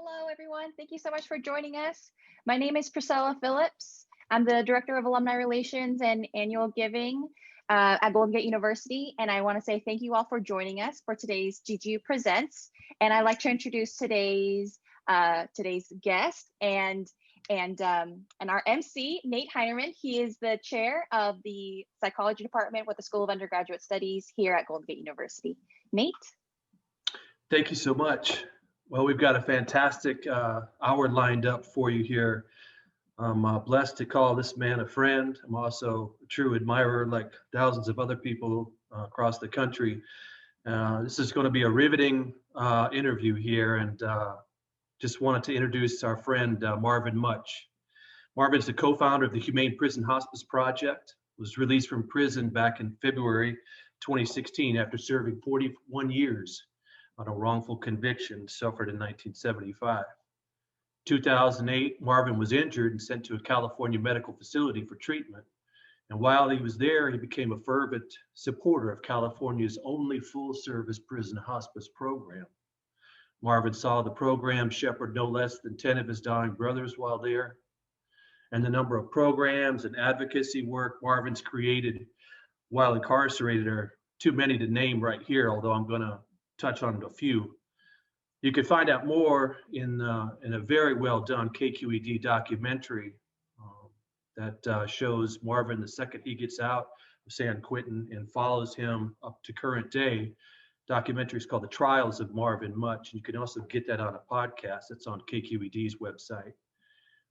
Hello, everyone. Thank you so much for joining us. My name is Priscilla Phillips. I'm the Director of Alumni Relations and Annual Giving at Golden Gate University. And I want to say thank you all for joining us for today's GGU Presents. And I'd like to introduce today's guest and our MC, Nate Hinerman. He is the chair of the psychology department with the School of Undergraduate Studies here at Golden Gate University. Nate? Thank you so much. Well, we've got a fantastic hour lined up for you here. I'm blessed to call this man a friend. I'm also a true admirer, like thousands of other people across the country. This is going to be a riveting interview here, and just wanted to introduce our friend Marvin Mutch. Marvin is the co-founder of the Humane Prison Hospice Project, was released from prison back in February 2016 after serving 41 years on a wrongful conviction suffered in 1975. 2008, Marvin was injured and sent to a California medical facility for treatment. And while he was there, he became a fervent supporter of California's only full-service prison hospice program. Marvin saw the program shepherd no less than 10 of his dying brothers while there. And the number of programs and advocacy work Marvin's created while incarcerated are too many to name right here, although I'm going to touch on a few. You can find out more in a very well done KQED documentary that shows Marvin the second he gets out of San Quentin and follows him up to current day. Documentary is called The Trials of Marvin Mutch. You can also get that on a podcast that's on KQED's website.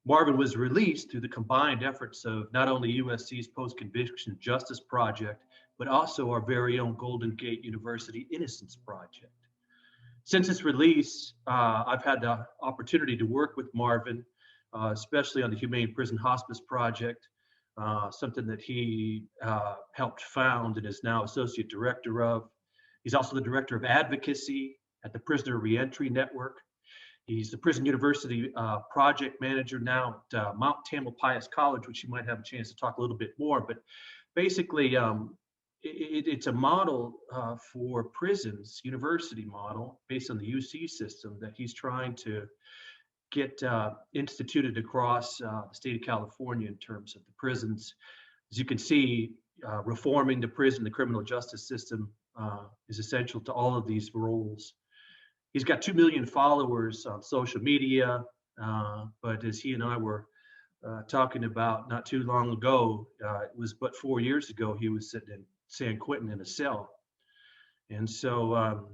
Marvin was released through the combined efforts of not only USC's Post-Conviction Justice Project, but also our very own Golden Gate University Innocence Project. Since its release, I've had the opportunity to work with Marvin, especially on the Humane Prison Hospice Project, something that he helped found and is now associate director of. He's also the director of advocacy at the Prisoner Reentry Network. He's the Prison University project manager now at Mount Tamalpais College, which you might have a chance to talk a little bit more. But basically, it's a model for prisons, university model, based on the UC system that he's trying to get instituted across the state of California in terms of the prisons. As you can see, reforming the prison, the criminal justice system is essential to all of these roles. He's got 2 million followers on social media, but as he and I were talking about not too long ago, it was but 4 years ago, he was sitting in San Quentin in a cell. And so,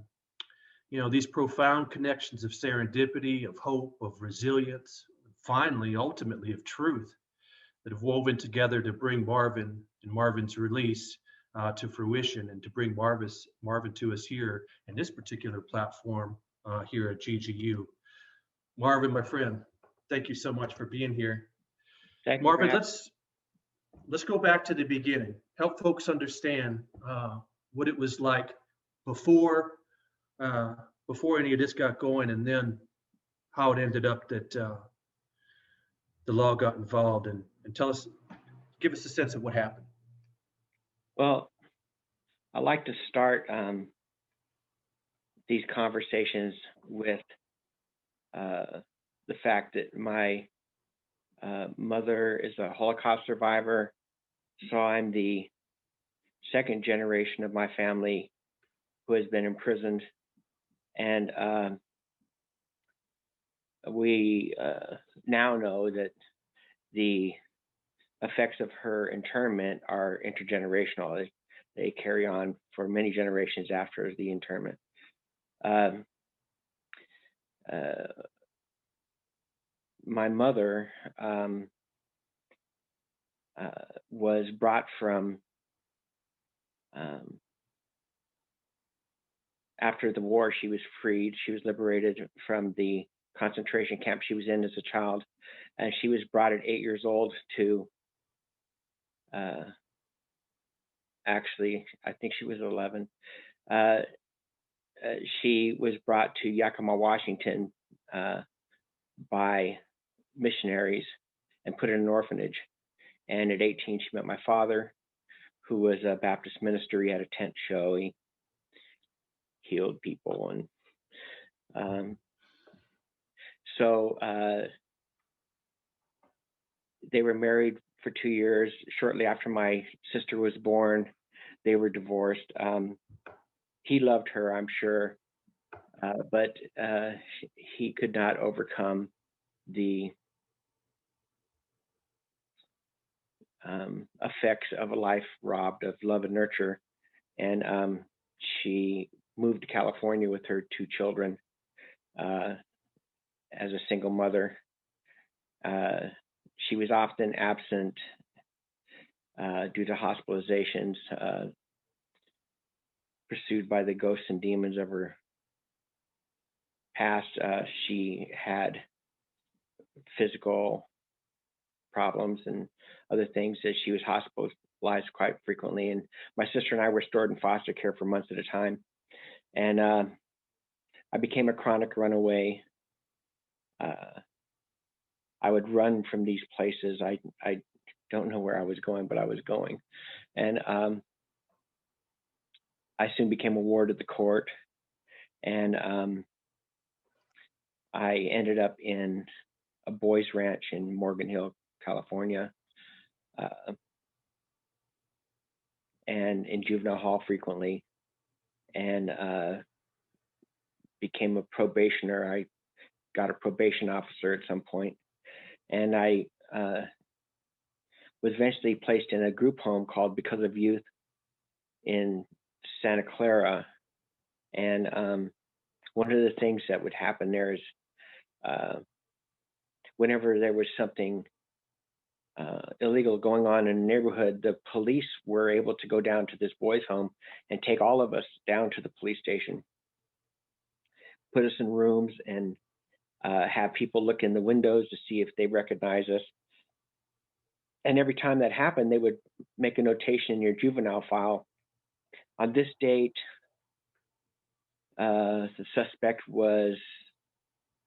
these profound connections of serendipity, of hope, of resilience, finally, ultimately, of truth that have woven together to bring Marvin and Marvin's release to fruition and to bring Marvin to us here in this particular platform here at GGU. Marvin, my friend, thank you so much for being here. Thank you, Marvin, let's go back to the beginning. Help folks understand what it was like before any of this got going, and then how it ended up that the law got involved, and give us a sense of what happened. Well, I like to start these conversations with the fact that my mother is a Holocaust survivor, so I'm the second generation of my family who has been imprisoned, and we now know that the effects of her internment are intergenerational. They carry on for many generations after the internment. My mother was brought from, after the war, she was freed. She was liberated from the concentration camp she was in as a child. And she was brought at 8 years old to, actually, I think she was 11. She was brought to Yakima, Washington by missionaries and put in an orphanage. And at 18, she met my father, who was a Baptist minister. He had a tent show. He healed people. And So they were married for 2 years. Shortly after my sister was born, they were divorced. He loved her, I'm sure, but he could not overcome the effects of a life robbed of love and nurture. And she moved to California with her 2 children as a single mother. She was often absent due to hospitalizations, pursued by the ghosts and demons of her past. She had physical problems and other things that she was hospitalized quite frequently. And my sister and I were stored in foster care for months at a time. And I became a chronic runaway. I would run from these places. I don't know where I was going, but I was going. And I soon became a ward of the court. And I ended up in a boys ranch in Morgan Hill, California, and in juvenile hall frequently, and became a probationer. I got a probation officer at some point, and I was eventually placed in a group home called Because of Youth in Santa Clara. And one of the things that would happen there is whenever there was something illegal going on in the neighborhood, the police were able to go down to this boys' home and take all of us down to the police station, put us in rooms, and have people look in the windows to see if they recognize us. And every time that happened, they would make a notation in your juvenile file. On this date, the suspect was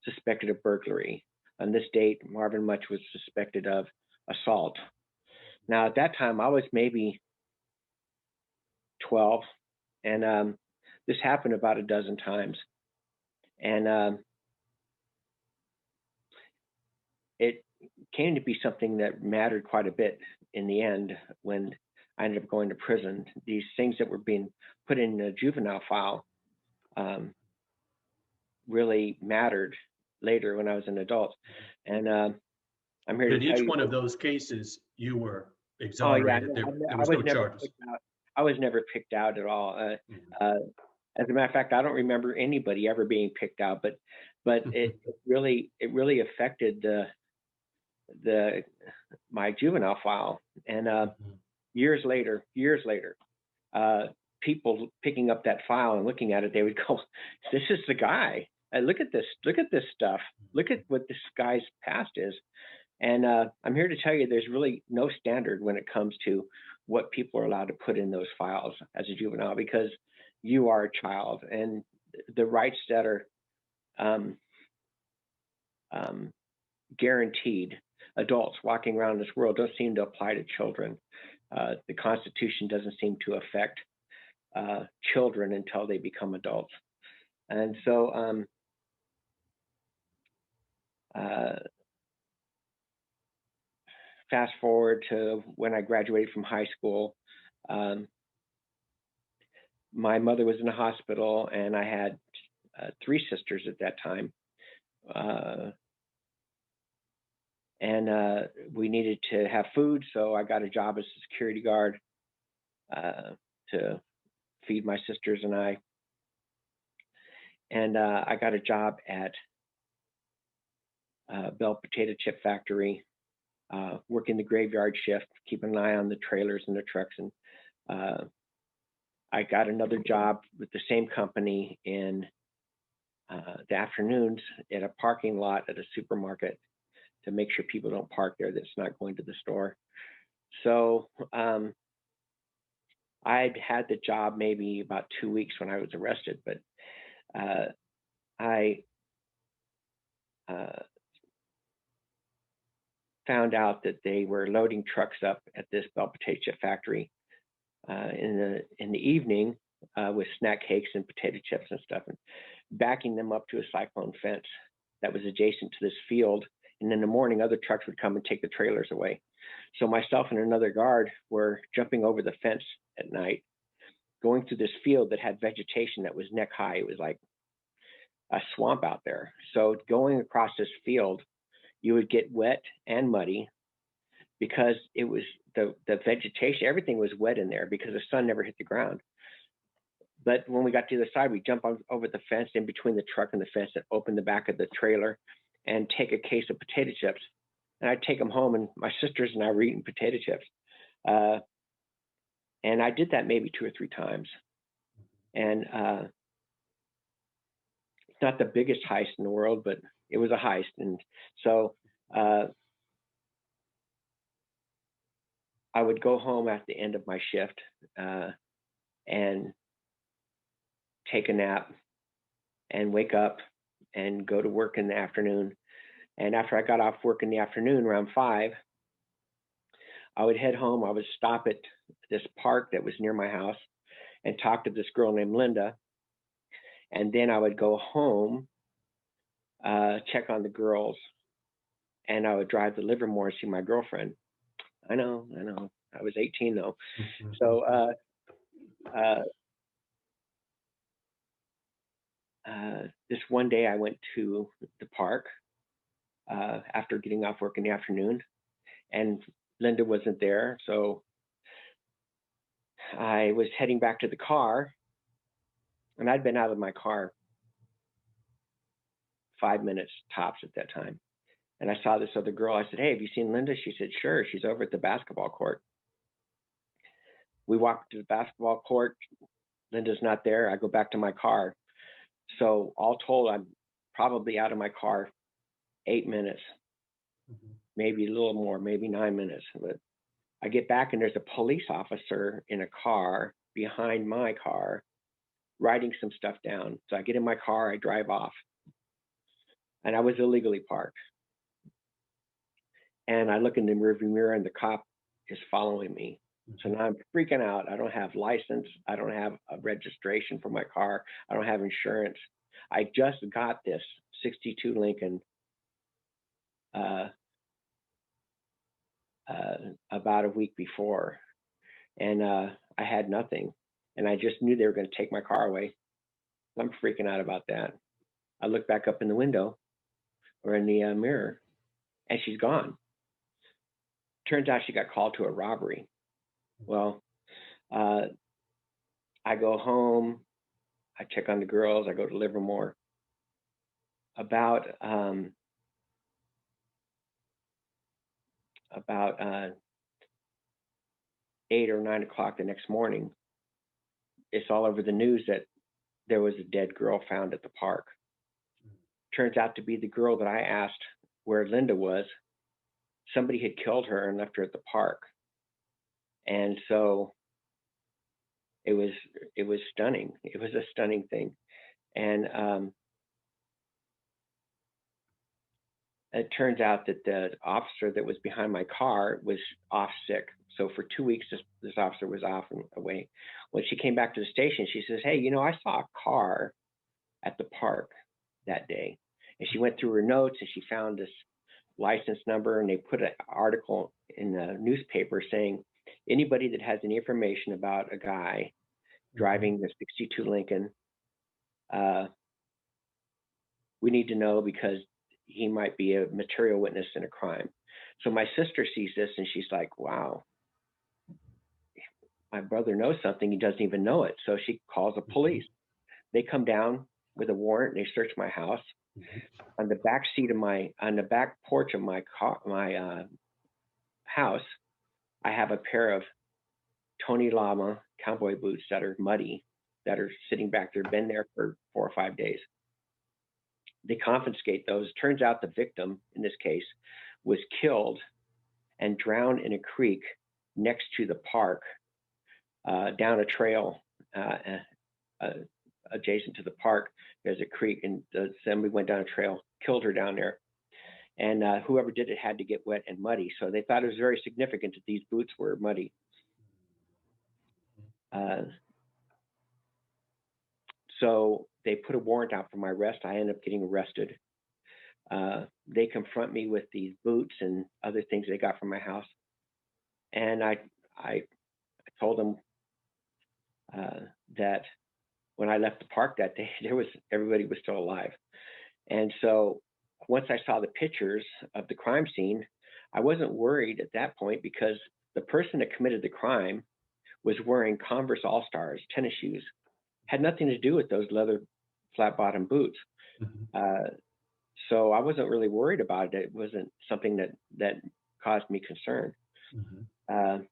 suspected of burglary. On this date, Marvin Mutch was suspected of assault. Now, at that time, I was maybe 12, and this happened about a dozen times. And it came to be something that mattered quite a bit in the end when I ended up going to prison. These things that were being put in a juvenile file really mattered later when I was an adult. And I'm here to tell you. In each one of those cases, you were exonerated. Oh, yeah, there was no charges. I was never picked out at all. As a matter of fact, I don't remember anybody ever being picked out, but it really affected my juvenile file. And years later, people picking up that file and looking at it, they would go, "This is the guy. Look at this stuff. Look at what this guy's past is." And I'm here to tell you, there's really no standard when it comes to what people are allowed to put in those files as a juvenile, because you are a child, and the rights that are guaranteed adults walking around this world don't seem to apply to children. The Constitution doesn't seem to affect children until they become adults. And so fast forward to when I graduated from high school. My mother was in a hospital, and I had 3 sisters at that time. And we needed to have food, so I got a job as a security guard to feed my sisters and I. And I got a job at Bell Potato Chip Factory, working the graveyard shift, keeping an eye on the trailers and the trucks. And I got another job with the same company in the afternoons at a parking lot at a supermarket to make sure people don't park there that's not going to the store. So I'd had the job maybe about 2 weeks when I was arrested, but I found out that they were loading trucks up at this Bell Potato Chip Factory in the evening with snack cakes and potato chips and stuff, and backing them up to a cyclone fence. that was adjacent to this field. And in the morning, other trucks would come and take the trailers away. So myself and another guard were jumping over the fence at night, going through this field that had vegetation that was neck high. It was like a swamp out there. So going across this field, you would get wet and muddy because it was the vegetation, everything was wet in there because the sun never hit the ground. But when we got to the other side, we jump over the fence in between the truck and the fence and open the back of the trailer and take a case of potato chips. And I'd take them home, and my sisters and I were eating potato chips. And I did that maybe 2 or 3 times. And it's not the biggest heist in the world, but it was a heist. And so I would go home at the end of my shift and take a nap and wake up and go to work in the afternoon. And after I got off work in the afternoon around 5, I would head home. I would stop at this park that was near my house and talk to this girl named Linda. And then I would go home, check on the girls, and I would drive to Livermore and see my girlfriend. I know. I was 18 though. So this one day I went to the park after getting off work in the afternoon, and Linda wasn't there. So I was heading back to the car, and I'd been out of my car 5 minutes tops at that time. And I saw this other girl. I said, "Hey, have you seen Linda?" She said, "Sure, she's over at the basketball court." We walked to the basketball court. Linda's not there. I go back to my car. So all told, I'm probably out of my car 8 minutes, maybe a little more, maybe 9 minutes. But I get back and there's a police officer in a car behind my car writing some stuff down. So I get in my car, I drive off. And I was illegally parked. And I look in the rearview mirror and the cop is following me. So now I'm freaking out. I don't have license. I don't have a registration for my car. I don't have insurance. I just got this 62 Lincoln about a week before. And I had nothing. And I just knew they were going to take my car away. I'm freaking out about that. I look back up in the window or in the mirror, and she's gone. Turns out she got called to a robbery. Well, I go home, I check on the girls, I go to Livermore. About 8 or 9 o'clock the next morning, it's all over the news that there was a dead girl found at the park. Turns out to be the girl that I asked where Linda was. Somebody had killed her and left her at the park. And so it was stunning. It was a stunning thing. And it turns out that the officer that was behind my car was off sick. So for 2 weeks, this officer was off and away. When she came back to the station, she says, "Hey, I saw a car at the park that day." And she went through her notes and she found this license number, and they put an article in the newspaper saying, anybody that has any information about a guy driving the 62 Lincoln, we need to know because he might be a material witness in a crime. So my sister sees this and she's like, wow, my brother knows something. He doesn't even know it. So she calls the police. They come down with a warrant and they search my house. On the back porch of my house, I have a pair of Tony Lama cowboy boots that are muddy, that are sitting back there, been there for 4 or 5 days. They confiscate those. Turns out the victim in this case was killed and drowned in a creek next to the park, down a trail adjacent to the park. There's a creek, and somebody went down a trail, killed her down there. And whoever did it had to get wet and muddy. So they thought it was very significant that these boots were muddy. So they put a warrant out for my arrest. I ended up getting arrested they confront me with these boots and other things they got from my house. And I told them that when I left the park that day, everybody was still alive. And so once I saw the pictures of the crime scene, I wasn't worried at that point because the person that committed the crime was wearing Converse All-Stars tennis shoes. Had nothing to do with those leather flat-bottom boots. Mm-hmm. So I wasn't really worried about it. It wasn't something that caused me concern. Mm-hmm.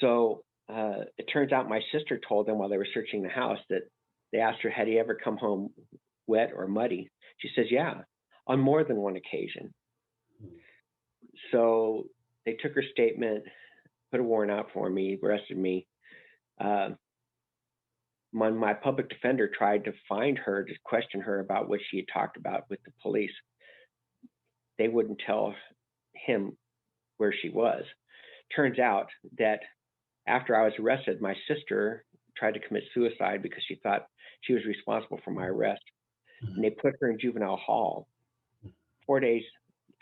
So it turns out my sister told them while they were searching the house that they asked her, had he ever come home wet or muddy? She says, yeah, on more than one occasion. Mm-hmm. So they took her statement, put a warrant out for me, arrested me. When my public defender tried to find her to question her about what she had talked about with the police, they wouldn't tell him where she was. Turns out that after I was arrested, my sister tried to commit suicide because she thought she was responsible for my arrest. And they put her in juvenile hall. 4 days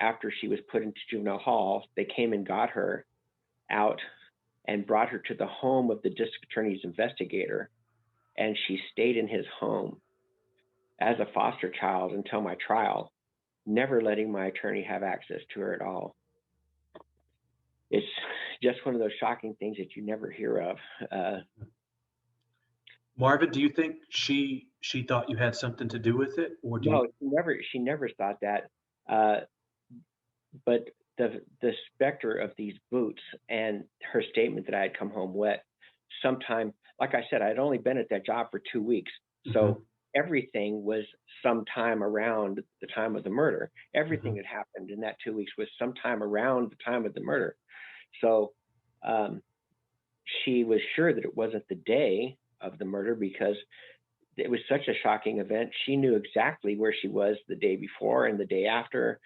after she was put into juvenile hall, they came and got her out and brought her to the home of the district attorney's investigator. And she stayed in his home as a foster child until my trial, never letting my attorney have access to her at all. It's just one of those shocking things that you never hear of. Marvin, do you think she thought you had something to do with it, or do No, she never thought that. But the specter of these boots and her statement that I had come home wet, sometime, like I said, I'd only been at that job for 2 weeks, so Mm-hmm. everything was sometime around the time of the murder. Everything Mm-hmm. that happened in that 2 weeks was sometime around the time of the murder. So she was sure that it wasn't the day of the murder because it was such a shocking event. She knew exactly where she was the day before and the day after.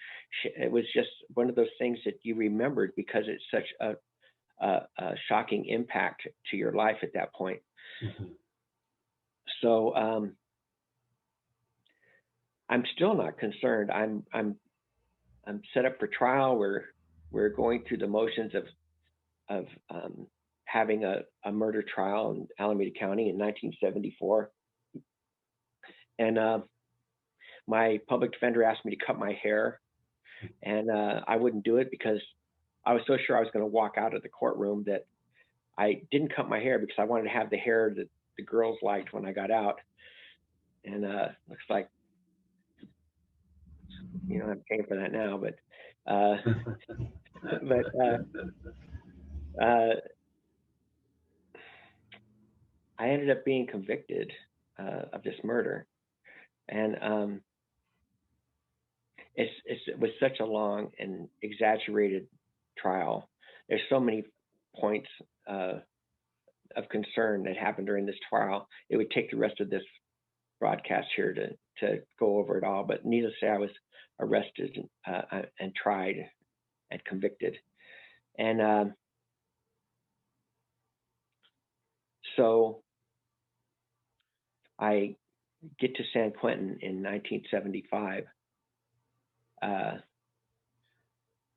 It was just one of those things that you remembered because it's such a shocking impact to your life at that point. Mm-hmm. So I'm still not concerned. I'm set up for trial. We're going through the motions of having a murder trial in Alameda County in 1974. And my public defender asked me to cut my hair, and I wouldn't do it because I was so sure I was going to walk out of the courtroom that I didn't cut my hair because I wanted to have the hair that the girls liked when I got out. And looks like, I'm paying for that now, but I ended up being convicted of this murder. And it was such a long and exaggerated trial. There's so many points of concern that happened during this trial. It would take the rest of this broadcast here to go over it all. But needless to say, I was arrested and tried and convicted. And so I get to San Quentin in 1975.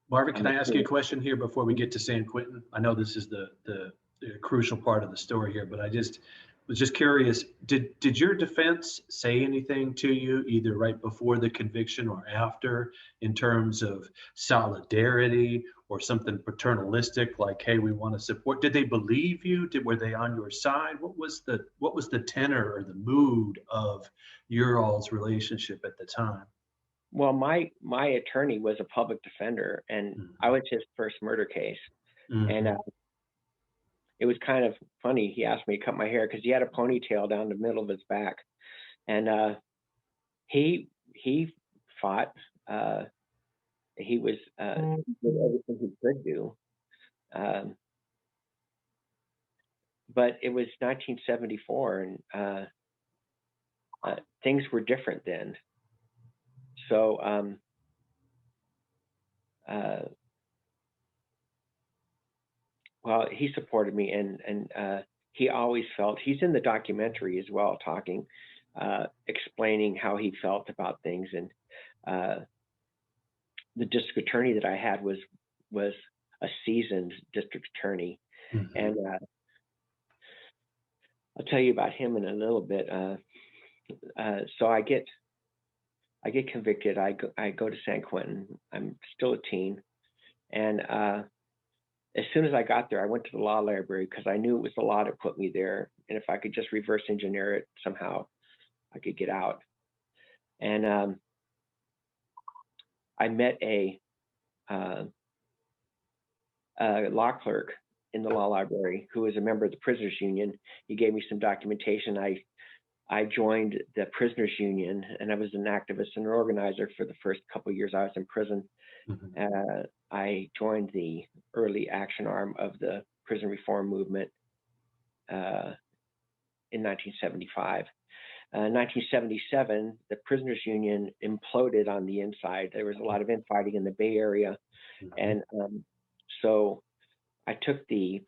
Marvin, can I ask you a question here before we get to San Quentin? I know this is the crucial part of the story here, but I was just curious. Did your defense say anything to you either right before the conviction or after in terms of solidarity or something paternalistic, like, hey, we want to support? Did they believe you? Were they on your side? What was the tenor or the mood of your all's relationship at the time? Well, my attorney was a public defender, and I was his first murder case. Mm-hmm. And it was kind of funny. He asked me to cut my hair because he had a ponytail down the middle of his back, and he fought. He was did everything he could do, but it was 1974, and things were different then. So well, he supported me, and he always felt, he's in the documentary as well, talking explaining how he felt about things. And the district attorney that I had was a seasoned district attorney. Mm-hmm. And I'll tell you about him in a little bit. So I get convicted. I go to San Quentin. I'm still a teen. And as soon as I got there, I went to the law library because I knew it was the law that put me there. And if I could just reverse engineer it somehow, I could get out. And I met a law clerk in the law library who was a member of the prisoners union. He gave me some documentation. I joined the prisoners union, and I was an activist and an organizer for the first couple of years I was in prison. Mm-hmm. I joined the early action arm of the prison reform movement in 1975. In 1977, the prisoners union imploded on the inside. There was a lot of infighting in the Bay Area. Mm-hmm. And so I took the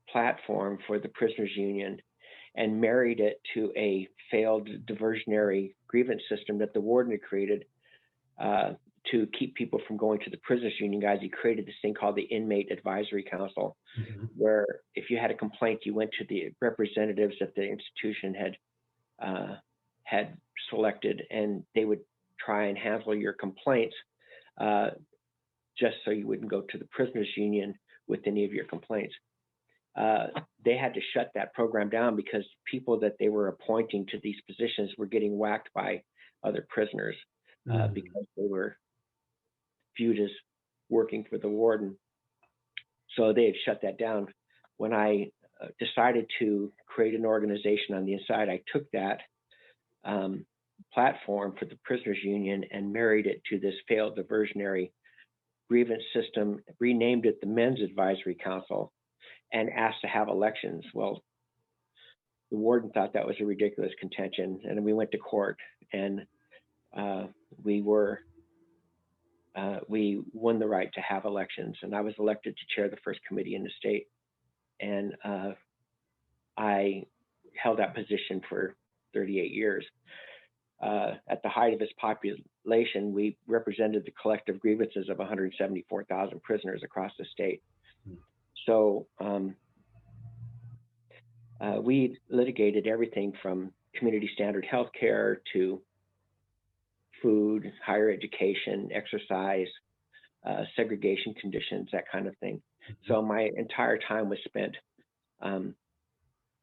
platform for the prisoners union and married it to a failed diversionary grievance system that the warden had created to keep people from going to the prisoners union. Guys, he created this thing called the Inmate Advisory Council, mm-hmm. where if you had a complaint, you went to the representatives that the institution had selected, and they would try and handle your complaints just so you wouldn't go to the prisoners union with any of your complaints. They had to shut that program down because people that they were appointing to these positions were getting whacked by other prisoners because they were viewed as working for the warden. So they had shut that down. When I decided to create an organization on the inside, I took that platform for the prisoners union and married it to this failed diversionary grievance system, renamed it the Men's Advisory Council, and asked to have elections. Well, the warden thought that was a ridiculous contention, and we went to court, and we won the right to have elections, and I was elected to chair the first committee in the state, and I held that position for 38 years. At the height of its population, we represented the collective grievances of 174,000 prisoners across the state. So we litigated everything from community standard health care to food, higher education, exercise, segregation conditions, that kind of thing. So my entire time was spent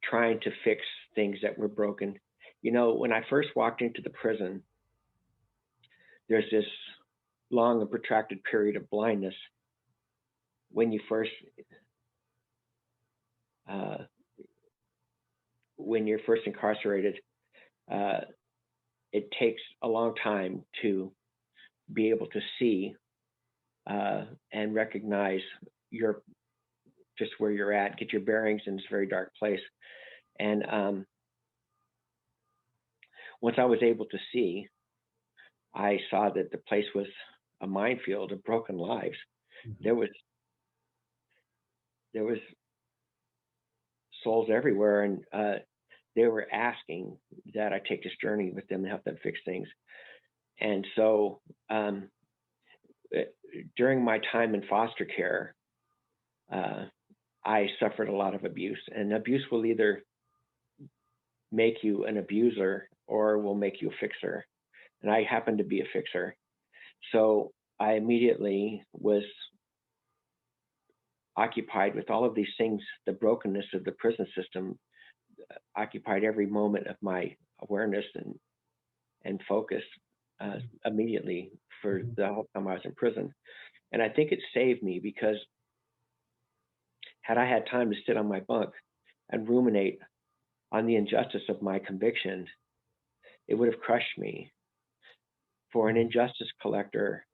trying to fix things that were broken. You know, when I first walked into the prison, there's this long and protracted period of blindness when you're first incarcerated. It takes a long time to be able to see and recognize just where you're at, get your bearings in this very dark place. And once I was able to see, I saw that the place was a minefield of broken lives. Mm-hmm. There was souls everywhere, and they were asking that I take this journey with them and help them fix things. And so during my time in foster care, I suffered a lot of abuse, and abuse will either make you an abuser or will make you a fixer. And I happened to be a fixer. So I immediately was occupied with all of these things. The brokenness of the prison system occupied every moment of my awareness and focus immediately for the whole time I was in prison. And I think it saved me, because had I had time to sit on my bunk and ruminate on the injustice of my conviction, it would have crushed me. For an injustice collector,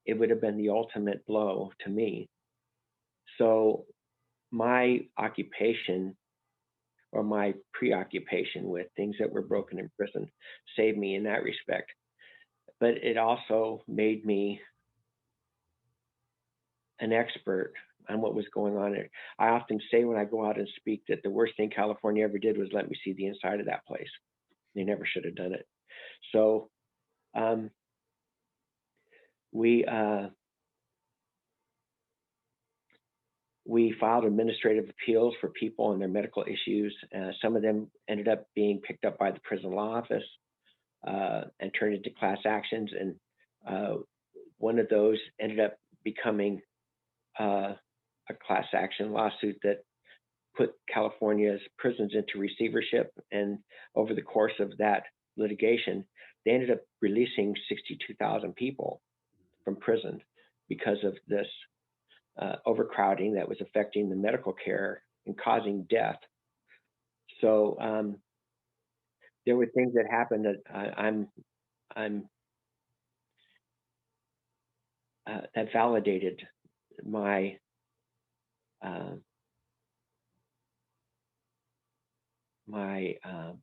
it would have been the ultimate blow to me. So my occupation, or my preoccupation with things that were broken in prison, saved me in that respect. But it also made me an expert on what was going on there. I often say when I go out and speak that the worst thing California ever did was let me see the inside of that place. They never should have done it. So we filed administrative appeals for people and their medical issues. Some of them ended up being picked up by the prison law office and turned into class actions. And one of those ended up becoming a class action lawsuit that put California's prisons into receivership. And over the course of that litigation, they ended up releasing 62,000 people from prison because of this overcrowding that was affecting the medical care and causing death. So there were things that happened that that validated my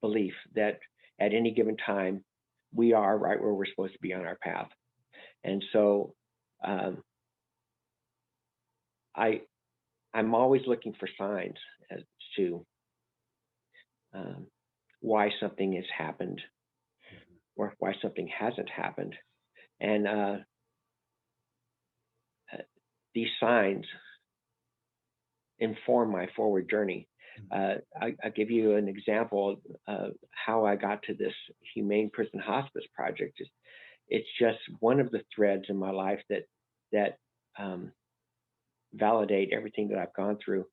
belief that at any given time, we are right where we're supposed to be on our path. And so I'm always looking for signs as to why something has happened or why something hasn't happened. And these signs inform my forward journey. I'll give you an example of how I got to this Humane Prison Hospice Project. It's just one of the threads in my life that validate everything that I've gone through.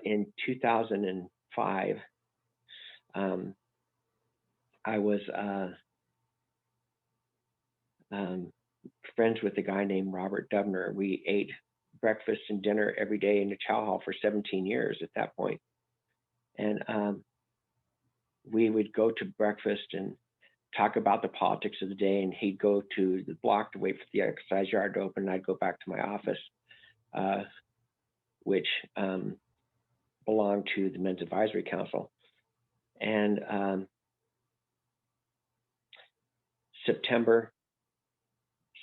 In 2005, I was friends with a guy named Robert Dubner. We ate breakfast and dinner every day in the chow hall for 17 years at that point. And we would go to breakfast and talk about the politics of the day, and he'd go to the block to wait for the exercise yard to open, and I'd go back to my office, which belonged to the Men's Advisory Council. And September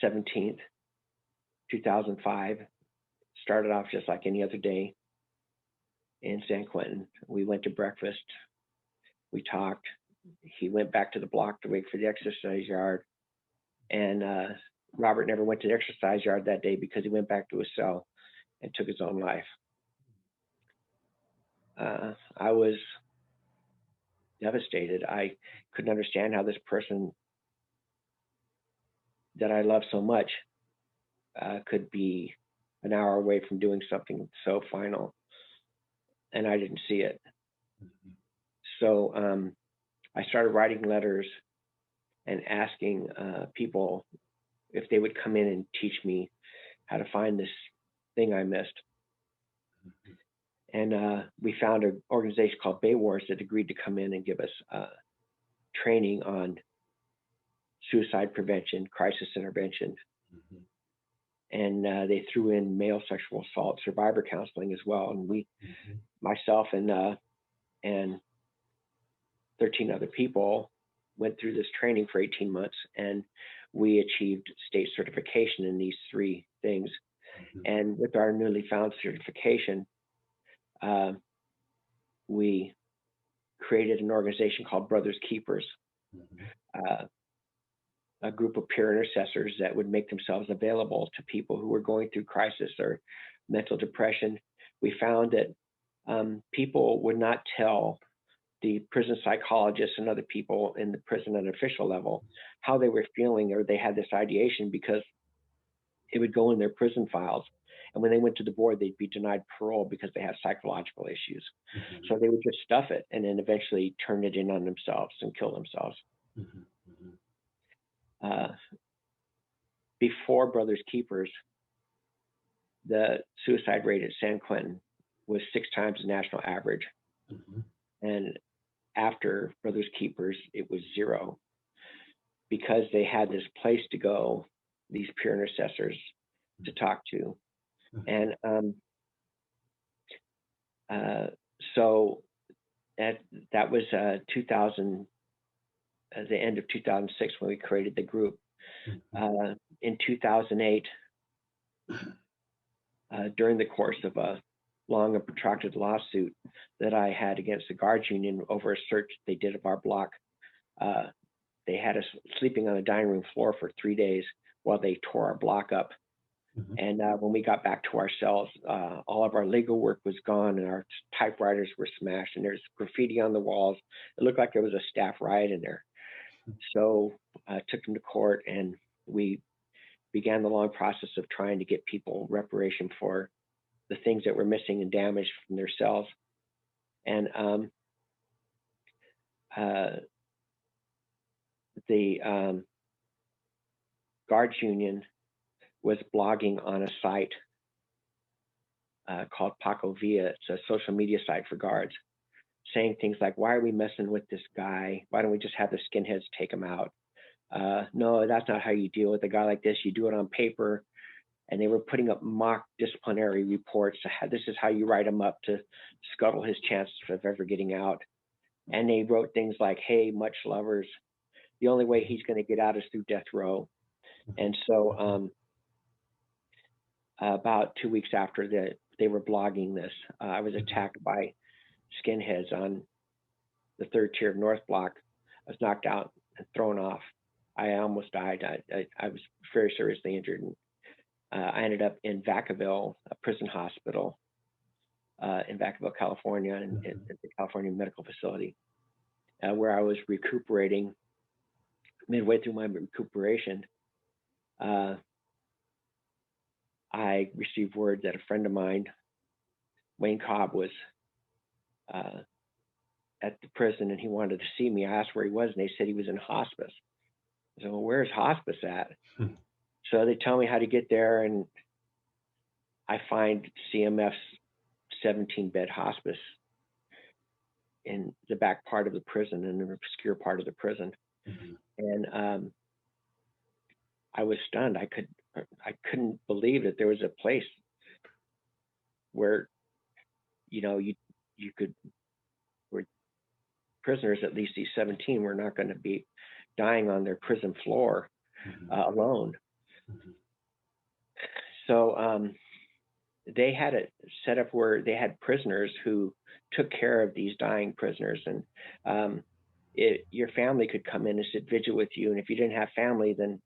17th, 2005, started off just like any other day in San Quentin. We went to breakfast, we talked, he went back to the block to wait for the exercise yard, and Robert never went to the exercise yard that day because he went back to his cell and took his own life. I was devastated. I couldn't understand how this person that I love so much could be an hour away from doing something so final, and I didn't see it. So I started writing letters and asking people if they would come in and teach me how to find this thing I missed. And we found an organization called Bay Wars that agreed to come in and give us training on suicide prevention, crisis intervention. And they threw in male sexual assault survivor counseling as well. And we, myself and 13 other people went through this training for 18 months, and we achieved state certification in these three things. And with our newly found certification, we created an organization called Brothers Keepers, a group of peer intercessors that would make themselves available to people who were going through crisis or mental depression. We found that people would not tell the prison psychologists and other people in the prison at an official level how they were feeling, or they had this ideation, because it would go in their prison files. And when they went to the board, they'd be denied parole because they had psychological issues. So they would just stuff it and then eventually turn it in on themselves and kill themselves. Before Brothers Keepers, the suicide rate at San Quentin was 6 times the national average. And after Brothers Keepers, it was 0, because they had this place to go, these peer intercessors to talk to. And so that was 2000, the end of 2006 when we created the group. In 2008, during the course of a long and protracted lawsuit that I had against the guards union over a search they did of our block, They had us sleeping on the dining room floor for 3 days while they tore our block up. And when we got back to our cells, all of our legal work was gone and our typewriters were smashed and there's graffiti on the walls. It looked like there was a staff riot in there. So I took them to court and we began the long process of trying to get people reparation for the things that were missing and damaged from their cells. And the guards union was blogging on a site called Paco Villa. It's a social media site for guards, saying things like, why are we messing with this guy? Why don't we just have the skinheads take him out? No, that's not how you deal with a guy like this. You do it on paper. And they were putting up mock disciplinary reports. This is how you write him up to scuttle his chances of ever getting out. And they wrote things like, hey, Mutch lovers, the only way he's going to get out is through death row. And so about 2 weeks after that, they were blogging this, I was attacked by skinheads on the 3rd tier of North Block. I was knocked out and thrown off. I almost died. I was very seriously injured. And, I ended up in Vacaville, a prison hospital in Vacaville, California, in the California Medical Facility, where I was recuperating. Midway through my recuperation, I received word that a friend of mine, Wayne Cobb, was at the prison and he wanted to see me. I asked where he was and they said he was in hospice. I said, well, where's hospice at? So they tell me how to get there, and I find CMF's 17-bed hospice in the back part of the prison, in an obscure part of the prison. And I was stunned. I couldn't believe that there was a place where, you could, where prisoners, at least these 17, were not going to be dying on their prison floor alone. So they had it set up where they had prisoners who took care of these dying prisoners, and your family could come in and sit vigil with you. And if you didn't have family, then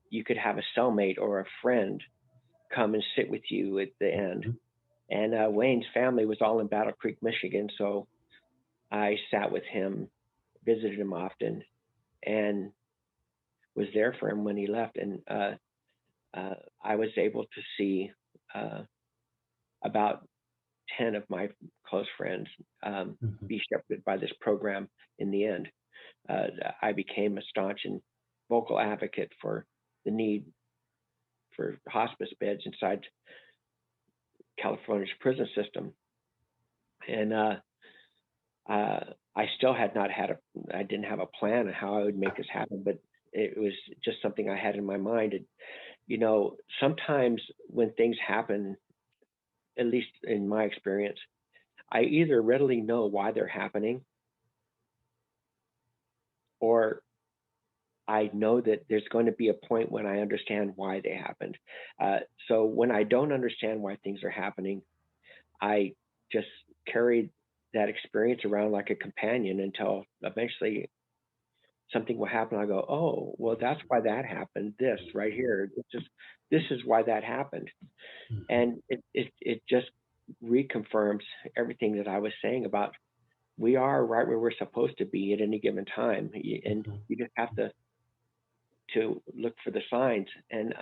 you could have a cellmate or a friend come and sit with you at the end. And Wayne's family was all in Battle Creek, Michigan, so I sat with him, visited him often, and was there for him when he left. And I was able to see about 10 of my close friends be shepherded by this program in the end. I became a staunch and vocal advocate for the need for hospice beds inside California's prison system. And I still had not had I didn't have a plan on how I would make this happen, but it was just something I had in my mind. And, sometimes when things happen, at least in my experience, I either readily know why they're happening, or I know that there's going to be a point when I understand why they happened. So when I don't understand why things are happening, I just carry that experience around like a companion until eventually something will happen. I go, oh, well, that's why that happened. This right here, this is why that happened. And it just reconfirms everything that I was saying about we are right where we're supposed to be at any given time. And you just have to look for the signs. And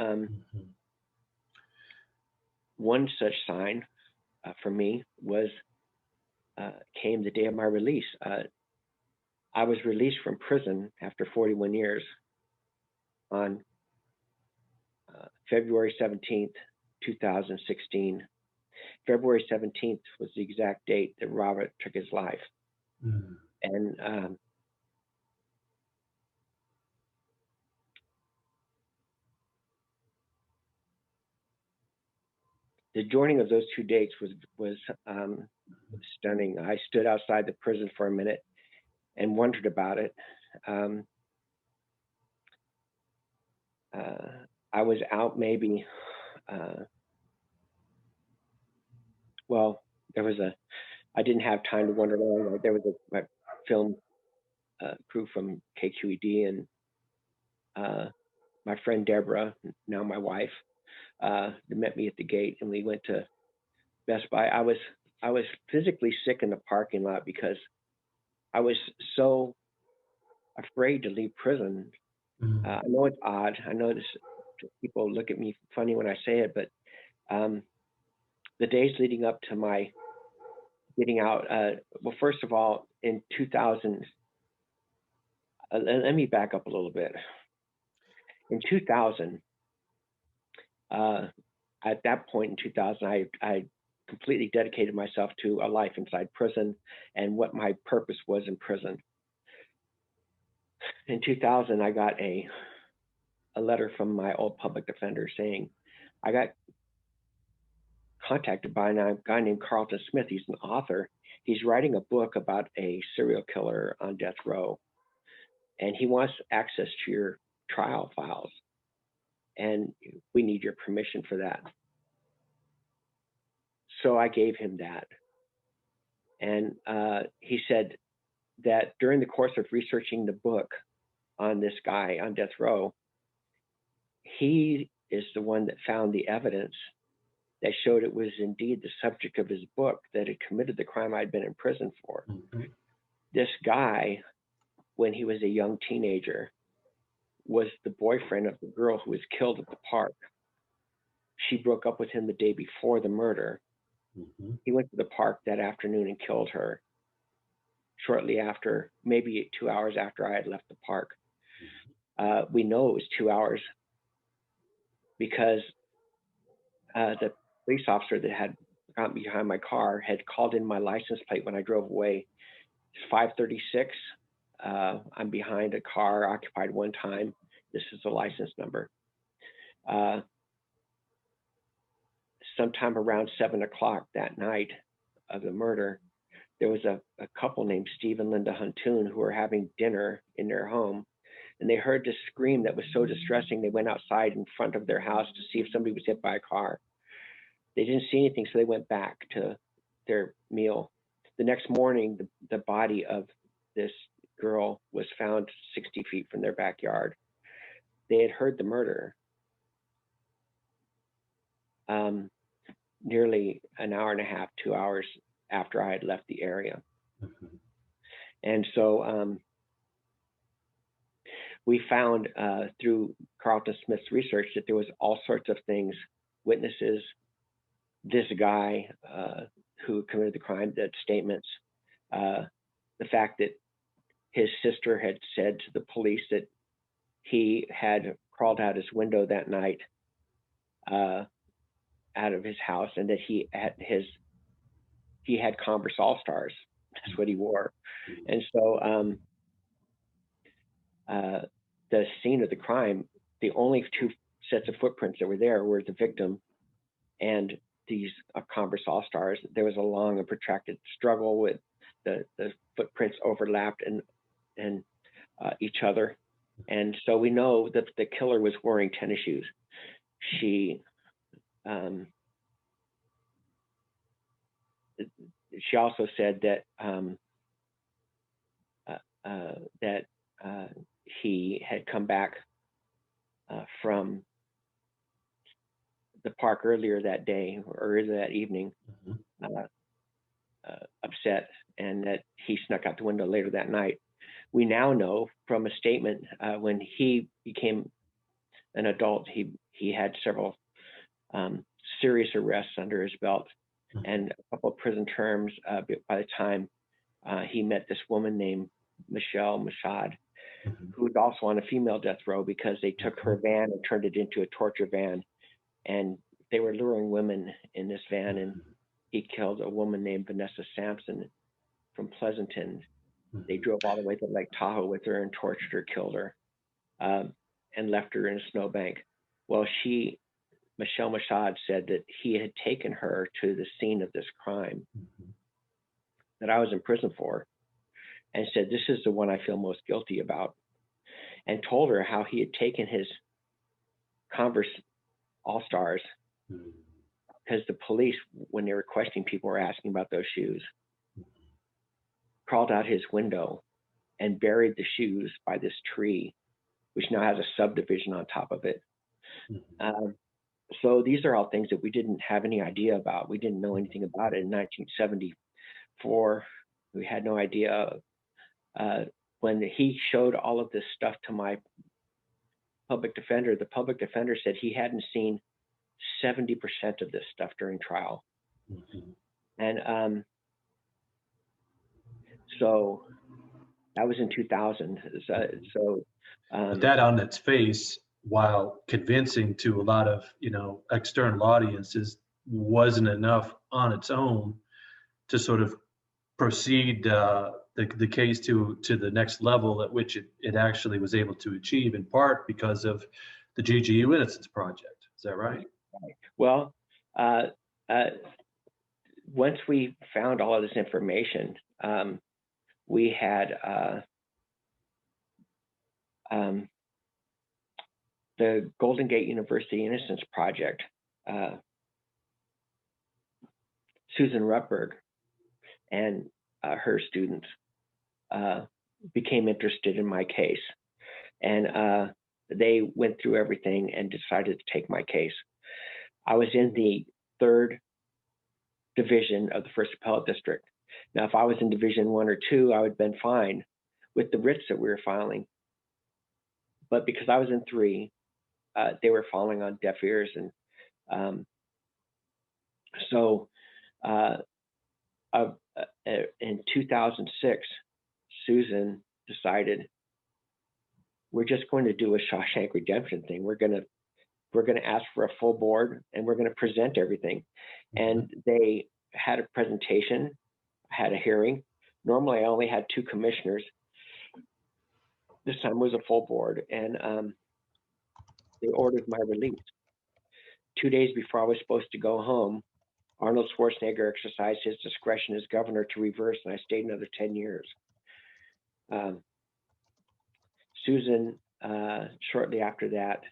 one such sign for me was came the day of my release. I was released from prison after 41 years on February 17th, 2016. February 17th was the exact date that Robert took his life. And the joining of those two dates was stunning. I stood outside the prison for a minute and wondered about it. I was out maybe, I didn't have time to wonder long. There was a film crew from KQED, and my friend Deborah, now my wife, met me at the gate, and we went to Best Buy. I was physically sick in the parking lot because I was so afraid to leave prison. I know it's odd. I know this, people look at me funny when I say it, but the days leading up to my getting out, well, first of all, in 2000, let me back up a little bit. In 2000, at that point in 2000, I completely dedicated myself to a life inside prison and what my purpose was in prison. In 2000, I got a letter from my old public defender saying, I got contacted by a guy named Carlton Smith. He's an author. He's writing a book about a serial killer on death row, and he wants access to your trial files, and we need your permission for that. So I gave him that. And he said that during the course of researching the book on this guy on death row, he is the one that found the evidence that showed it was indeed the subject of his book that had committed the crime I'd been in prison for. This guy, when he was a young teenager, was the boyfriend of the girl who was killed at the park. She broke up with him the day before the murder. He went to the park that afternoon and killed her shortly after, maybe 2 hours after I had left the park. We know it was 2 hours because the police officer that had gotten behind my car had called in my license plate when I drove away. It's 536. I'm behind a car occupied one time. This is the license number. Sometime around 7 o'clock that night of the murder, there was a couple named Steve and Linda Huntoon who were having dinner in their home, and they heard this scream that was so distressing. They went outside in front of their house to see if somebody was hit by a car. They didn't see anything, so they went back to their meal. The next morning, the body of this girl was found 60 feet from their backyard. They had heard the murder nearly an hour and a half, 2 hours after I had left the area. And so we found through Carlton Smith's research that there was all sorts of things, witnesses, this guy who committed the crime, that statements, the fact that his sister had said to the police that he had crawled out his window that night out of his house, and that he had Converse All-Stars. That's what he wore. And so the scene of the crime, the only two sets of footprints that were there were the victim and these Converse All-Stars. There was a long and protracted struggle with the footprints overlapped and each other. And so we know that the killer was wearing tennis shoes. She also said that he had come back from the park earlier that day or earlier that evening, upset, and that he snuck out the window later that night. We now know from a statement when he became an adult, he had several serious arrests under his belt and a couple of prison terms by the time he met this woman named Michelle Mashad, who was also on a female death row because they took her van and turned it into a torture van. And they were luring women in this van, and he killed a woman named Vanessa Sampson from Pleasanton. They drove all the way to Lake Tahoe with her and tortured her, killed her, and left her in a snowbank. Well, Michelle Mashad said that he had taken her to the scene of this crime that I was in prison for, and said, "This is the one I feel most guilty about," and told her how he had taken his Converse All-Stars, because the police, when they were questioning people, were asking about those shoes, crawled out his window and buried the shoes by this tree, which now has a subdivision on top of it. So these are all things that we didn't have any idea about. We didn't know anything about it in 1974. We had no idea. When he showed all of this stuff to my public defender, the public defender said he hadn't seen 70% of this stuff during trial. And so that was in 2000. But that on its face, while convincing to a lot of, external audiences, wasn't enough on its own to sort of proceed the case to the next level at which it actually was able to achieve, in part because of the GGU Innocence Project. Is that right? Well, once we found all of this information, we had the Golden Gate University Innocence Project, Susan Rutberg and her students became interested in my case. And they went through everything and decided to take my case. I was in the 3rd division of the 1st Appellate District. Now, if I was in Division 1 or 2, I would have been fine with the writs that we were filing. But because I was in 3, they were falling on deaf ears. And so in 2006, Susan decided, we're just going to do a Shawshank Redemption thing. We're going to ask for a full board, and we're going to present everything. And they had a presentation, had a hearing. Normally, I only had 2 commissioners. This time was a full board, and they ordered my release. 2 days before I was supposed to go home, Arnold Schwarzenegger exercised his discretion as governor to reverse, and I stayed another 10 years. Susan, shortly after that,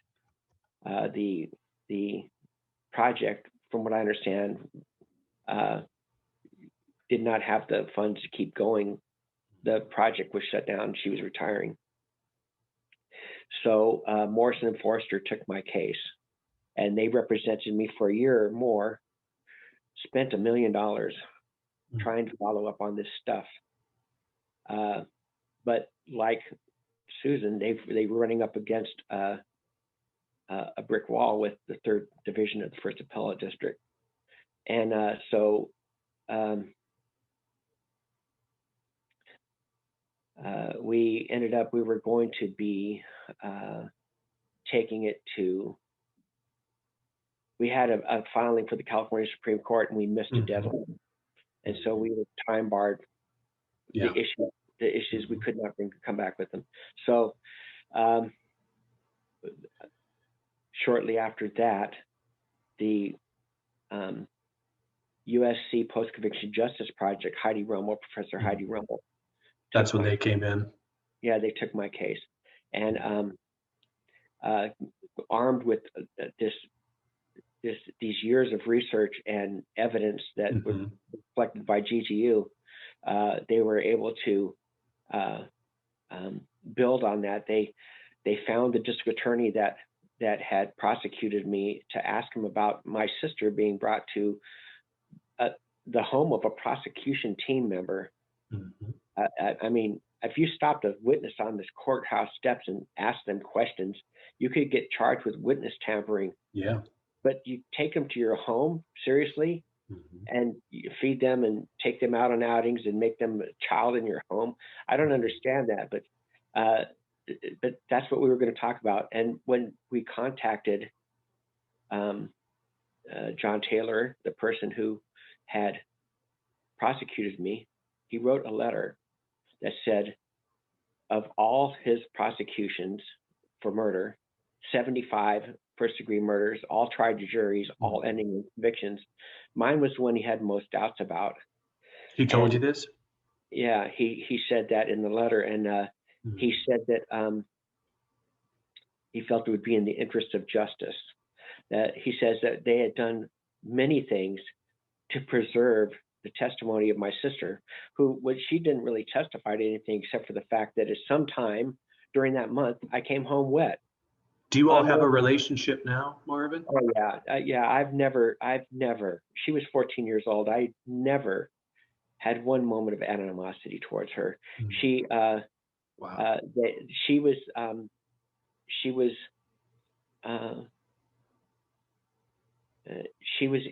the project, from what I understand, did not have the funds to keep going. The project was shut down. She was retiring. So Morrison and Forrester took my case, and they represented me for a year or more, spent $1 million trying to follow up on this stuff. But like Susan, they were running up against a brick wall with the 3rd Division of the 1st Appellate District. And so we ended up, we were going to be taking it to, we had a filing for the California Supreme Court, and we missed a deadline. And so we were time barred. The issues we could not come back with them. So shortly after that, the USC Post-Conviction Justice Project, Professor Heidi Rummel. That's when they came in. Yeah, they took my case. And armed with these years of research and evidence that was collected by GGU, they were able to build on that. They found the district attorney that had prosecuted me to ask him about my sister being brought to the home of a prosecution team member. I mean, if you stopped a witness on this courthouse steps and asked them questions, you could get charged with witness tampering. Yeah. But you take them to your home, seriously, and you feed them and take them out on outings and make them a child in your home. I don't understand that, but that's what we were going to talk about. And when we contacted John Taylor, the person who had prosecuted me, he wrote a letter that said, of all his prosecutions for murder, 75 first-degree murders, all tried to juries, all ending in convictions. Mine was the one he had most doubts about. He told you this? Yeah, he said that in the letter, and he said that he felt it would be in the interest of justice. That he says that they had done many things to preserve the testimony of my sister, she didn't really testify to anything except for the fact that at some time during that month, I came home wet. Do you all have a relationship now, Marvin? Oh yeah. I've never, she was 14 years old. I never had one moment of animosity towards her. She, wow. She was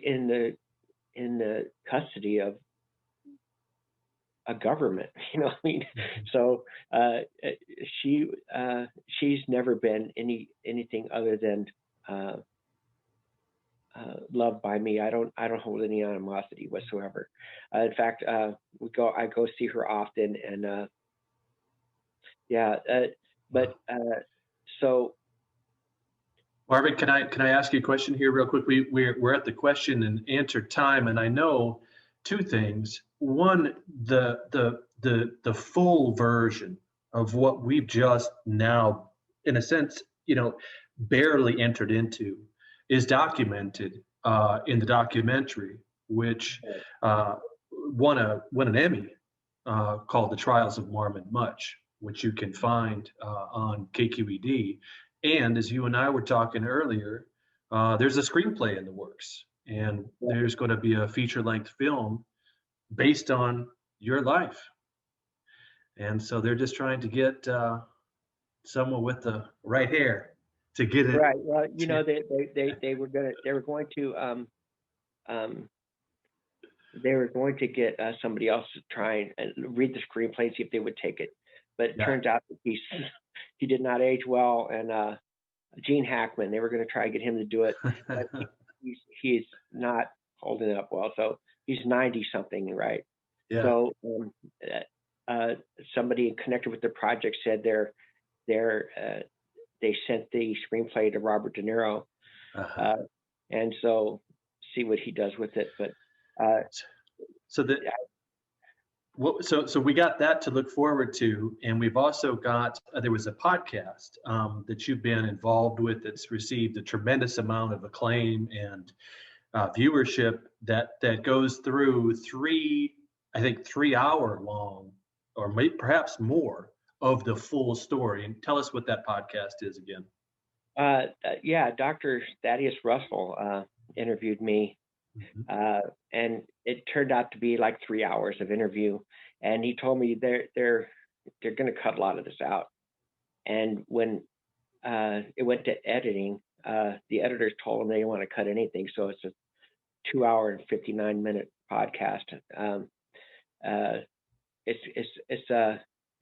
in the custody of a government, you know what I mean? So she's never been anything other than loved by me. I don't hold any animosity whatsoever. In fact, I go see her often, and so. Marvin, can I ask you a question here real quick? We're at the question and answer time, and I know two things. One, the full version of what we've just now, in a sense, barely entered into, is documented in the documentary, which won an Emmy called "The Trials of Mormon Mutch," which you can find on KQED. And as you and I were talking earlier, there's a screenplay in the works, and there's going to be a feature-length film based on your life. And so they're just trying to get someone with the right hair to get it. Right. Well, they were going to get somebody else to try and read the screenplay and see if they would take it. But it turns out that he did not age well, and Gene Hackman, they were going to try and get him to do it, but he's not holding up well. So he's 90 something, right? Yeah. So somebody connected with the project said they sent the screenplay to Robert De Niro, and so see what he does with it. But so we got that to look forward to, and we've also got there was a podcast that you've been involved with that's received a tremendous amount of acclaim and viewership that goes through 3 hour long, or maybe perhaps more, of the full story. And tell us what that podcast is again. Dr. Thaddeus Russell interviewed me. And it turned out to be like 3 hours of interview, and he told me they're going to cut a lot of this out. And when it went to editing, the editors told them they didn't want to cut anything, so it's a 2 hour and 59-minute podcast.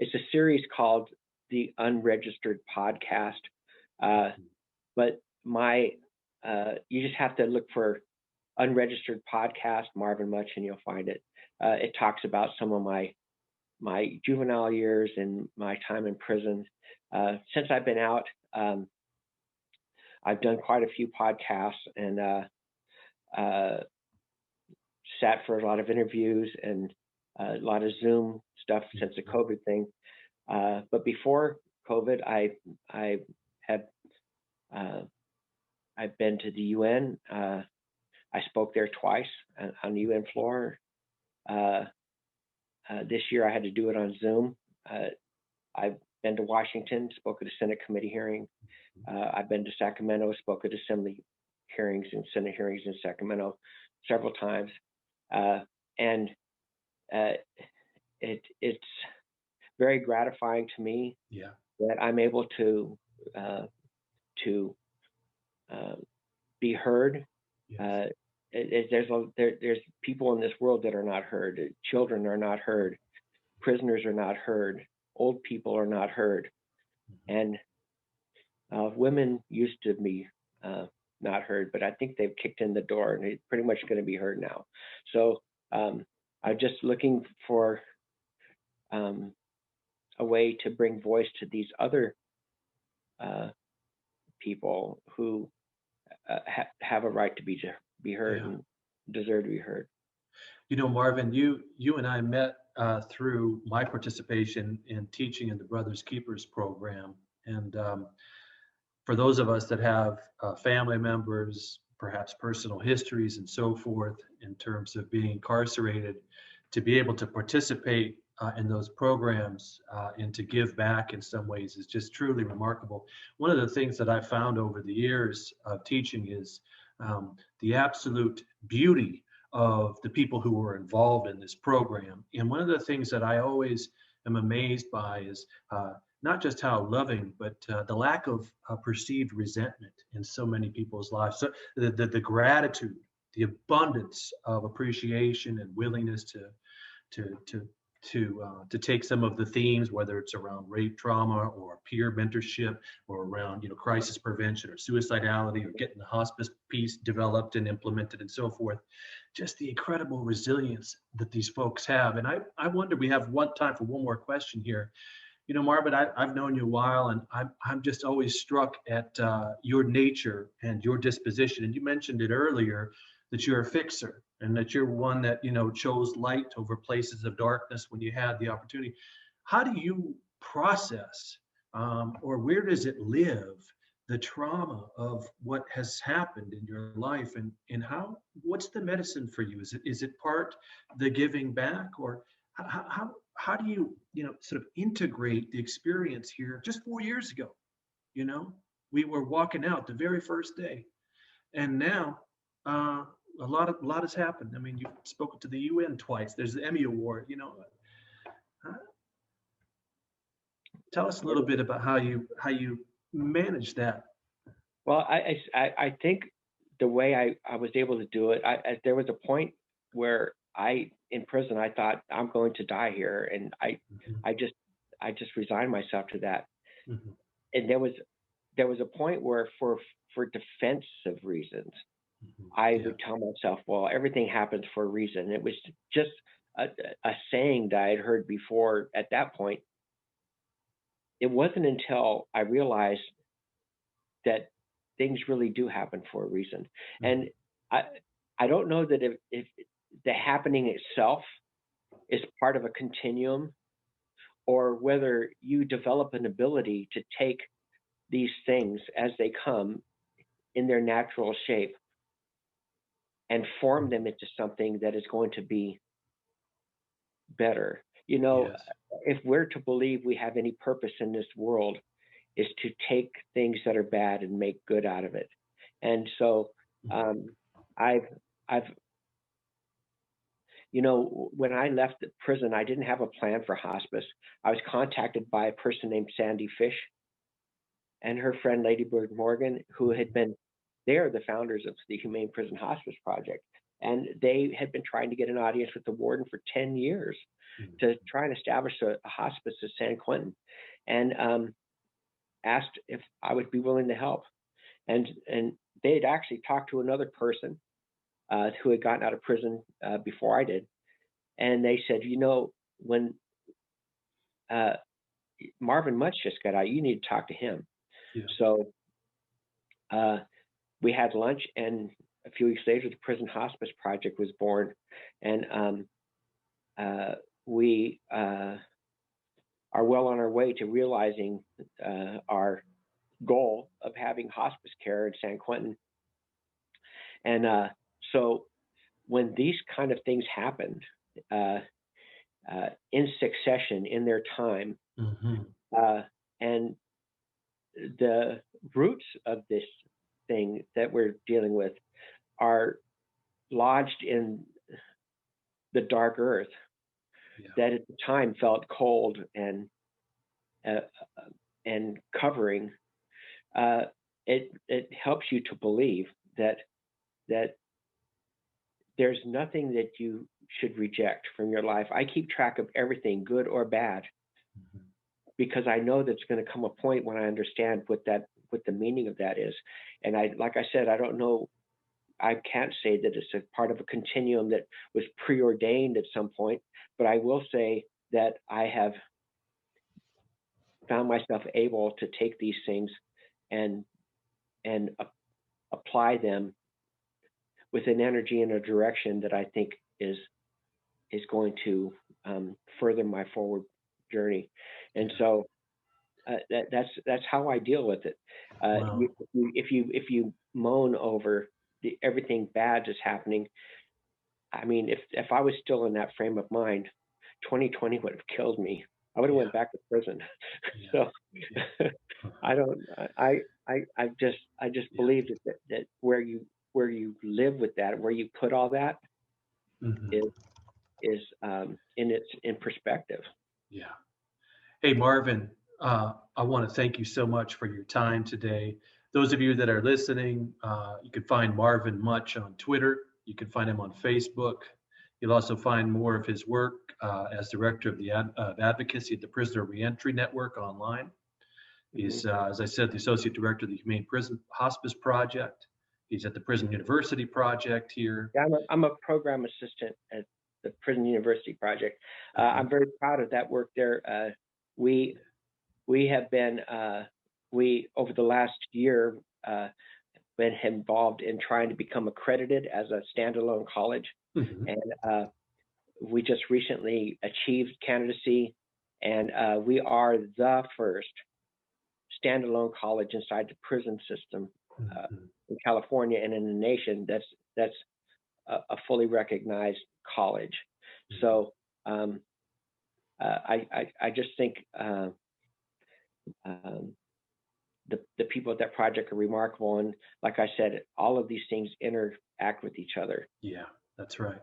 It's a series called The Unregistered Podcast, but you just have to look for Unregistered Podcast, Marvin Mutch, and you'll find it. It talks about some of my juvenile years and my time in prison. Since I've been out, I've done quite a few podcasts and sat for a lot of interviews and a lot of Zoom stuff since the COVID thing. But before COVID, I've been to the UN. I spoke there twice on the UN floor. This year I had to do it on Zoom. I've been to Washington, spoke at a Senate committee hearing. I've been to Sacramento, spoke at Assembly hearings and Senate hearings in Sacramento several times. And it's very gratifying to me that I'm able to be heard. Yes. There's people in this world that are not heard. Children are not heard. Prisoners are not heard. Old people are not heard. And women used to be not heard, but I think they've kicked in the door and they're pretty much going to be heard now. So I'm just looking for a way to bring voice to these other people who have a right to be heard and deserve to be heard. Marvin, you and I met through my participation in teaching in the Brothers Keepers program. And for those of us that have family members, perhaps personal histories and so forth in terms of being incarcerated, to be able to participate in those programs and to give back in some ways is just truly remarkable. One of the things that I found over the years of teaching is the absolute beauty of the people who were involved in this program. And one of the things that I always am amazed by is not just how loving, but the lack of perceived resentment in so many people's lives. So the gratitude, the abundance of appreciation and willingness to take some of the themes, whether it's around rape trauma or peer mentorship or around crisis prevention or suicidality or getting the hospice piece developed and implemented and so forth. Just the incredible resilience that these folks have. And I wonder, we have time for one more question here. Marvin, I've known you a while, and I'm just always struck at your nature and your disposition. And you mentioned it earlier that you're a fixer and that you're one that chose light over places of darkness when you had the opportunity. How do you process, or where does it live, the trauma of what has happened in your life, and what's the medicine for you? Is it part the giving back, or how do you sort of integrate the experience here? Just 4 years ago, we were walking out the very first day, and now a lot has happened. I mean, you've spoken to the UN twice. There's the Emmy Award. Tell us a little bit about how you manage that. Well, I think the way I was able to do it, there was a point where in prison, I thought, I'm going to die here, and I just resigned myself to that. Mm-hmm. And there was a point where for defensive reasons, mm-hmm. I would tell myself, well, everything happens for a reason. It was just a saying that I had heard before at that point. It wasn't until I realized that things really do happen for a reason. Mm-hmm. And I don't know that if the happening itself is part of a continuum, or whether you develop an ability to take these things as they come in their natural shape and form them into something that is going to be better. Yes. If we're to believe we have any purpose in this world, is to take things that are bad and make good out of it. And so I've when I left the prison, I didn't have a plan for hospice. I was contacted by a person named Sandy Fish and her friend Ladybird Morgan, who they are the founders of the Humane Prison Hospice Project. And they had been trying to get an audience with the warden for 10 years to try and establish a hospice at San Quentin, and asked if I would be willing to help. And they had actually talked to another person who had gotten out of prison before I did. And they said, when Marvin Mutch just got out, you need to talk to him. Yeah. So we had lunch, and a few weeks later, the Prison Hospice Project was born. And we are well on our way to realizing our goal of having hospice care in San Quentin. And so when these kind of things happened in succession in their time, mm-hmm. And the roots of this thing that we're dealing with are lodged in the dark earth, that at the time felt cold and covering. It helps you to believe that there's nothing that you should reject from your life. I keep track of everything, good or bad, mm-hmm. because I know that's going to come a point when I understand what the meaning of that is. And like I said, I don't know. I can't say that it's a part of a continuum that was preordained at some point, but I will say that I have found myself able to take these things and apply them with an energy and a direction that I think is going to further my forward journey. And so that's how I deal with it. Wow. If you moan over everything bad is happening. I mean, if I was still in that frame of mind, 2020 would have killed me. I would have went back to prison. So I just believe that where you live with that, where you put all that, is in perspective. Yeah. Hey, Marvin, I want to thank you so much for your time today. Those of you that are listening, you can find Marvin Mutch on Twitter. You can find him on Facebook. You'll also find more of his work as director of the advocacy at the Prisoner Reentry Network online. He's, as I said, the associate director of the Humane Prison Hospice Project. He's at the Prison University Project here. Yeah, I'm a program assistant at the Prison University Project. I'm very proud of that work there. We have been, over the last year, been involved in trying to become accredited as a standalone college. And we just recently achieved candidacy, and we are the first standalone college inside the prison system in California and in the nation that's a fully recognized college. So I just think the people at that project are remarkable, and like I said, all of these things interact with each other. Yeah, that's right.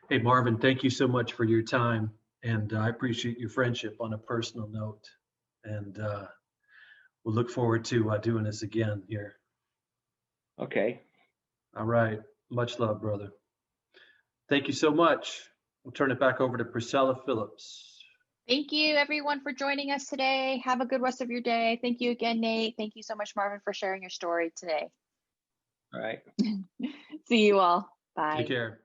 Hey, Marvin, thank you so much for your time, and I appreciate your friendship on a personal note, and we'll look forward to doing this again here. Okay. All right. Much love, brother. Thank you so much. We'll turn it back over to Priscilla Phillips. Thank you, everyone, for joining us today. Have a good rest of your day. Thank you again, Nate. Thank you so much, Marvin, for sharing your story today. All right. See you all. Bye. Take care.